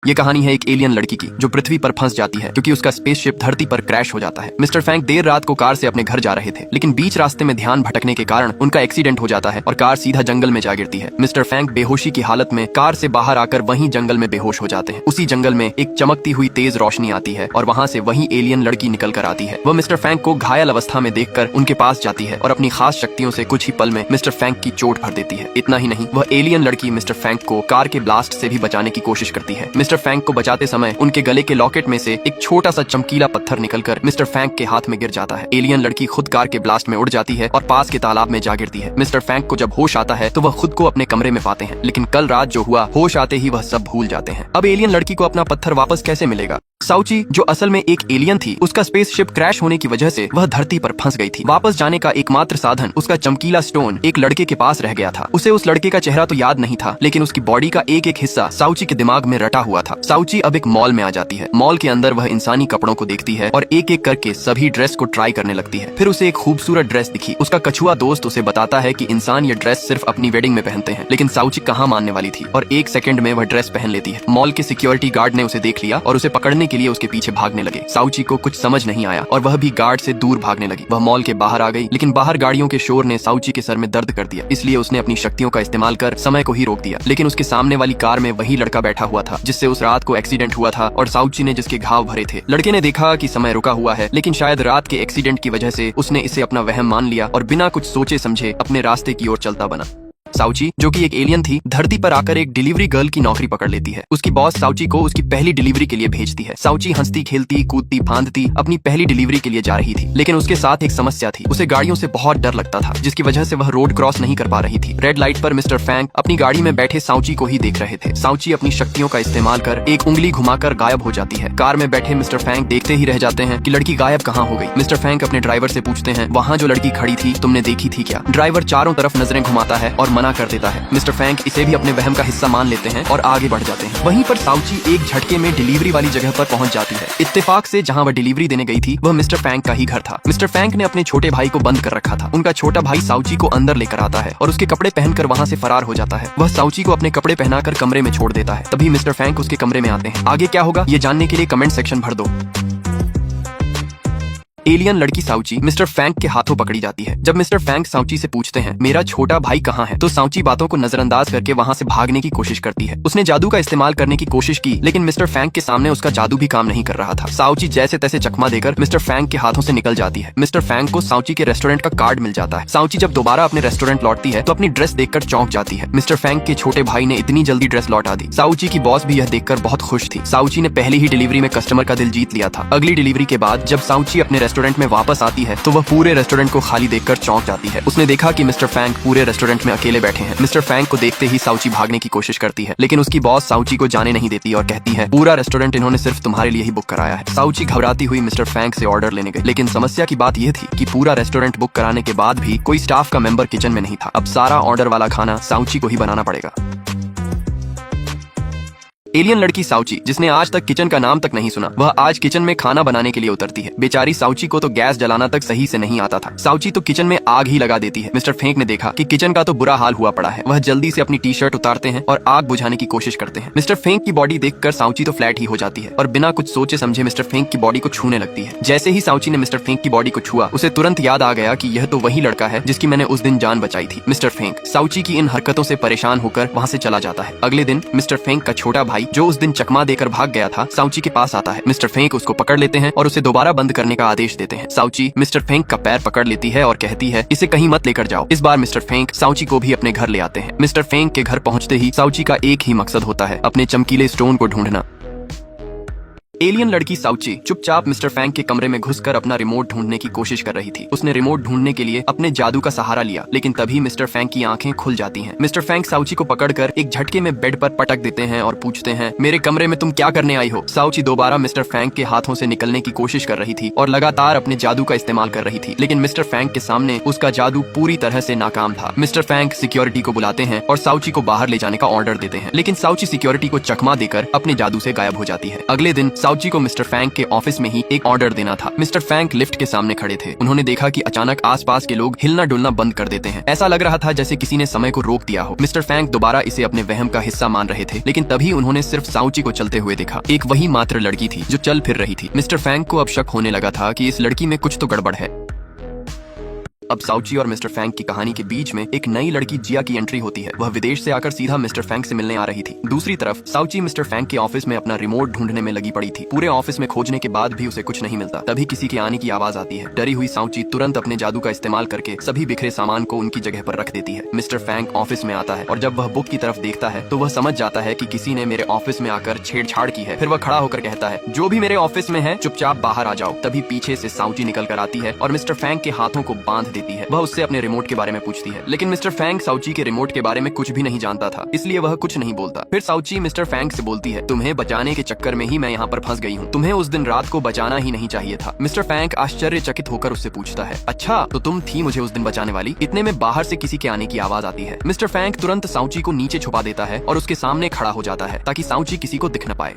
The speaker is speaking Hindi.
ये कहानी है एक एलियन लड़की की जो पृथ्वी पर फंस जाती है क्योंकि उसका स्पेसशिप धरती पर क्रैश हो जाता है। मिस्टर फैंक देर रात को कार से अपने घर जा रहे थे, लेकिन बीच रास्ते में ध्यान भटकने के कारण उनका एक्सीडेंट हो जाता है और कार सीधा जंगल में जा गिरती है। मिस्टर फैंक बेहोशी की हालत में कार से बाहर आकर वहीं जंगल में बेहोश हो जाते हैं। उसी जंगल में एक चमकती हुई तेज रोशनी आती है और वहाँ से वही एलियन लड़की निकल कर आती है। वह मिस्टर फैंक को घायल अवस्था में देखकर उनके पास जाती है और अपनी खास शक्तियों से कुछ ही पल में मिस्टर फैंक की चोट भर देती है। इतना ही नहीं, वह एलियन लड़की मिस्टर फैंक को कार के ब्लास्ट से भी बचाने की कोशिश करती है। मिस्टर फैंक को बचाते समय उनके गले के लॉकेट में से एक छोटा सा चमकीला पत्थर निकलकर मिस्टर फैंक के हाथ में गिर जाता है। एलियन लड़की खुद कार के ब्लास्ट में उड़ जाती है और पास के तालाब में जा गिरती है। मिस्टर फैंक को जब होश आता है तो वह खुद को अपने कमरे में पाते हैं, लेकिन कल रात जो हुआ होश आते ही वह सब भूल जाते हैं। अब एलियन लड़की को अपना पत्थर वापस कैसे मिलेगा? साउची, जो असल में एक एलियन थी, उसका स्पेसशिप क्रैश होने की वजह से वह धरती पर फंस गई थी। वापस जाने का एकमात्र साधन उसका चमकीला स्टोन एक लड़के के पास रह गया था। उसे उस लड़के का चेहरा तो याद नहीं था, लेकिन उसकी बॉडी का एक एक हिस्सा साउची के दिमाग में रटा हुआ था। साउची अब एक मॉल में आ जाती है। मॉल के अंदर वह इंसानी कपड़ों को देखती है और एक एक करके सभी ड्रेस को ट्राई करने लगती है। फिर उसे एक खूबसूरत ड्रेस दिखी। उसका कछुआ दोस्त उसे बताता है कि इंसान ये ड्रेस सिर्फ अपनी वेडिंग में पहनते हैं, लेकिन साउची कहाँ मानने वाली थी और एक सेकंड में वह ड्रेस पहन लेती है। मॉल के सिक्योरिटी गार्ड ने उसे देख लिया और उसे पकड़ने के लिए उसके पीछे भागने लगे। साउची को कुछ समझ नहीं आया और वह भी गार्ड से दूर भागने लगी। वह मॉल के बाहर आ गई, लेकिन बाहर गाड़ियों के शोर ने साउची के सर में दर्द कर दिया, इसलिए उसने अपनी शक्तियों का इस्तेमाल कर समय को ही रोक दिया। लेकिन उसके सामने वाली कार में वही लड़का बैठा हुआ था जिससे उस रात को एक्सीडेंट हुआ था और साउची ने जिसके घाव भरे थे। लड़के ने देखा कि समय रुका हुआ है, लेकिन शायद रात के एक्सीडेंट की वजह से उसने इसे अपना वहम मान लिया और बिना कुछ सोचे समझे अपने रास्ते की ओर चलता बना। साउची, जो कि एक एलियन थी, धरती पर आकर एक डिलीवरी गर्ल की नौकरी पकड़ लेती है। उसकी बॉस साउची को उसकी पहली डिलीवरी के लिए भेजती है। साउची हंसती खेलती कूदती फांदती अपनी पहली डिलीवरी के लिए जा रही थी, लेकिन उसके साथ एक समस्या थी। उसे गाड़ियों से बहुत डर लगता था, जिसकी वजह से वह रोड क्रॉस नहीं कर पा रही थी। रेड लाइट पर मिस्टर फैंक अपनी गाड़ी में बैठे साउची को ही देख रहे थे। साउची अपनी शक्तियों का इस्तेमाल कर एक उंगली घुमाकर गायब हो जाती है। कार में बैठे मिस्टर फैंक देखते ही रह जाते हैं कि लड़की गायब कहाँ हो गई। मिस्टर फैंक अपने ड्राइवर से पूछते हैं, वहाँ जो लड़की खड़ी थी तुमने देखी थी क्या? ड्राइवर चारों तरफ नजरें घुमाता है और मना कर देता है। मिस्टर फैंक इसे भी अपने वहम का हिस्सा मान लेते हैं और आगे बढ़ जाते हैं। वहीं पर साउची एक झटके में डिलीवरी वाली जगह पर पहुंच जाती है। इत्तेफाक से जहां वह डिलीवरी देने गई थी वह मिस्टर फैंक का ही घर था। मिस्टर फैंक ने अपने छोटे भाई को बंद कर रखा था। उनका छोटा भाई साउची को अंदर लेकर आता है और उसके कपड़े पहनकर वहां से फरार हो जाता है। वह साउची को अपने कपड़े पहनाकर कमरे में छोड़ देता है। तभी मिस्टर फैंक उसके कमरे में आते हैं। आगे क्या होगा ये जानने के लिए कमेंट सेक्शन भर दो। एलियन लड़की साउची मिस्टर फैंक के हाथों पकड़ी जाती है। जब मिस्टर फैंक साउची से पूछते हैं मेरा छोटा भाई कहाँ है, तो साउची बातों को नजरअंदाज करके वहाँ से भागने की कोशिश करती है। उसने जादू का इस्तेमाल करने की कोशिश की, लेकिन मिस्टर फैंक के सामने उसका जादू भी काम नहीं कर रहा था। साउची जैसे तैसे चकमा देकर मिस्टर फैंक के हाथों से निकल जाती है। मिस्टर फैंक को साउची के रेस्टोरेंट का कार्ड मिल जाता है। साउची जब दोबारा अपने रेस्टोरेंट लौटती है तो अपनी ड्रेस देखकर चौंक जाती है। मिस्टर फैंक के छोटे भाई ने इतनी जल्दी ड्रेस लौटा दी। साउची की बॉस भी यह देखकर बहुत खुश थी। साउची ने पहली ही डिलीवरी में कस्टमर का दिल जीत लिया था। अगली डिलीवरी के बाद जब साउची अपने रेस्टोरेंट में वापस है तो वह पूरे रेस्टोरेंट को खाली देखकर चौंक जाती है। उसने देखा कि मिस्टर फैंक पूरे रेस्टोरेंट में अकेले बैठे हैं। मिस्टर फैंक को देखते ही साउची भागने की कोशिश करती है, लेकिन उसकी बॉस साउची को जाने नहीं देती और कहती है पूरा रेस्टोरेंट इन्होंने सिर्फ तुम्हारे लिए ही बुक कराया है। साउची घबराती हुई मिस्टर फैंक से ऑर्डर लेने गई, लेकिन समस्या की बात यह थी कि पूरा रेस्टोरेंट बुक कराने के बाद भी कोई स्टाफ का मेंबर किचन में नहीं था। अब सारा ऑर्डर वाला खाना साउची को ही बनाना पड़ेगा। एलियन लड़की साउची, जिसने आज तक किचन का नाम तक नहीं सुना, वह आज किचन में खाना बनाने के लिए उतरती है। बेचारी साउची को तो गैस जलाना तक सही से नहीं आता था। साउची तो किचन में आग ही लगा देती है। मिस्टर फैंक ने देखा कि किचन का तो बुरा हाल हुआ पड़ा है। वह जल्दी से अपनी टी शर्ट उतारते हैं और आग बुझाने की कोशिश करते हैं। मिस्टर फैंक की बॉडी देखकर साउची तो फ्लैट ही हो जाती है और बिना कुछ सोचे समझे मिस्टर फैंक की बॉडी को छूने लगती है। जैसे ही साउची ने मिस्टर फैंक की बॉडी को छुआ, उसे तुरंत याद आ गया कि यह तो वही लड़का है जिसकी मैंने उस दिन जान बचाई थी। मिस्टर फैंक साउची की इन हरकतों से परेशान होकर वहाँ से चला जाता है। अगले दिन मिस्टर फैंक का छोटा भाई, जो उस दिन चकमा देकर भाग गया था, साउची के पास आता है। मिस्टर फैंक उसको पकड़ लेते हैं और उसे दोबारा बंद करने का आदेश देते हैं। साउची मिस्टर फैंक का पैर पकड़ लेती है और कहती है इसे कहीं मत लेकर जाओ। इस बार मिस्टर फैंक साउची को भी अपने घर ले आते हैं। मिस्टर फैंक के घर पहुंचते ही साउची का एक ही मकसद होता है, अपने चमकीले स्टोन को ढूंढना। एलियन लड़की साउची चुपचाप मिस्टर फैंक के कमरे में घुसकर अपना रिमोट ढूंढने की कोशिश कर रही थी। उसने रिमोट ढूंढने के लिए अपने जादू का सहारा लिया, लेकिन तभी मिस्टर फैंक की आंखें खुल जाती हैं। मिस्टर फैंक साउची को पकड़कर एक झटके में बेड पर पटक देते हैं और पूछते हैं मेरे कमरे में तुम क्या करने आई हो? साउची दोबारा मिस्टर फैंक के हाथों से निकलने की कोशिश कर रही थी और लगातार अपने जादू का इस्तेमाल कर रही थी, लेकिन मिस्टर फैंक के सामने उसका जादू पूरी तरह से नाकाम था। मिस्टर फैंक सिक्योरिटी को बुलाते हैं और साउची को बाहर ले जाने का ऑर्डर देते हैं, लेकिन साउची सिक्योरिटी को चकमा देकर अपने जादू से गायब हो जाती है। अगले दिन साउची को मिस्टर फैंक के ऑफिस में ही एक ऑर्डर देना था। मिस्टर फैंक लिफ्ट के सामने खड़े थे। उन्होंने देखा कि अचानक आसपास के लोग हिलना डुलना बंद कर देते हैं। ऐसा लग रहा था जैसे किसी ने समय को रोक दिया हो। मिस्टर फैंक दोबारा इसे अपने वहम का हिस्सा मान रहे थे, लेकिन तभी उन्होंने सिर्फ साउची को चलते हुए देखा। एक वही मात्र लड़की थी जो चल फिर रही थी। मिस्टर फैंक को अब शक होने लगा था कि इस लड़की में कुछ तो गड़बड़ है। अब साउची और मिस्टर फैंक की कहानी के बीच में एक नई लड़की जिया की एंट्री होती है। वह विदेश से आकर सीधा मिस्टर फैंक से मिलने आ रही थी। दूसरी तरफ साउची मिस्टर फैंक के ऑफिस में अपना रिमोट ढूंढने में लगी पड़ी थी। पूरे ऑफिस में खोजने के बाद भी उसे कुछ नहीं मिलता। तभी किसी के आने की आवाज आती है। डरी हुई साउची तुरंत अपने जादू का इस्तेमाल करके सभी बिखरे सामान को उनकी जगह पर रख देती है। मिस्टर फैंक ऑफिस में आता है और जब वह बुक की तरफ देखता है तो वह समझ जाता है कि किसी ने मेरे ऑफिस में आकर छेड़छाड़ की है। फिर वह खड़ा होकर कहता है, जो भी मेरे ऑफिस में है चुपचाप बाहर आ जाओ। तभी पीछे से साउची निकल कर आती है और मिस्टर फैंक के हाथों को बांध देती है। वह उससे अपने रिमोट के बारे में पूछती है, लेकिन मिस्टर फैंक साउची के रिमोट के बारे में कुछ भी नहीं जानता था, इसलिए वह कुछ नहीं बोलता। फिर साउची मिस्टर फैंक से बोलती है, तुम्हें बचाने के चक्कर में ही मैं यहाँ पर फंस गई हूँ। तुम्हें उस दिन रात को बचाना ही नहीं चाहिए था। मिस्टर फैंक आश्चर्यचकित होकर उससे पूछता है, अच्छा तो तुम थी मुझे उस दिन बचाने वाली? इतने में बाहर से किसी के आने की आवाज आती है। मिस्टर फैंक तुरंत साउची को नीचे छुपा देता है और उसके सामने खड़ा हो जाता है ताकि साउची किसी को दिख न पाए।